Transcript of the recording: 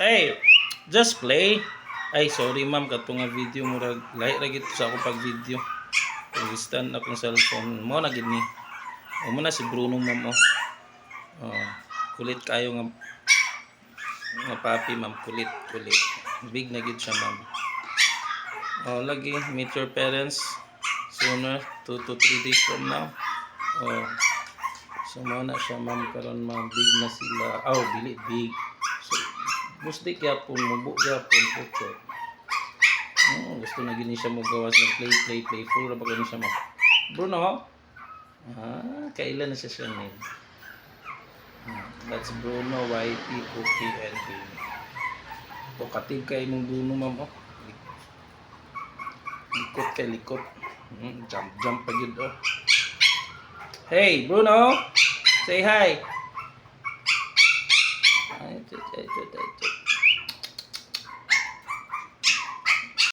Hey, just play. Ay, sorry ma'am, kato nga video mo rag lahi ra gid sa ako pag video. Kung stand akong cellphone mo na gid ni. O mo na si Bruno ma'am oh. Oh, kulit kayo nga papi ma'am, kulit. Big na gid siya ma'am. Oh, lagi meet your parents sooner 2 to 3 days from now. Oh. So mo na siya ma'am karon ma'am, big na sila. Oh, bili big. So, gusto gyapon mubo gyapon puto. Gusto na gini siya mo gawas ng playful ra ba gani siya mo. Bruno? Kailan na siya name? That's Bruno, YT, Cookie, and Baby. Tukatig kay mong Bruno ma'am oh. Likot. Jump pa yun oh. Hey Bruno! Say hi! Ay,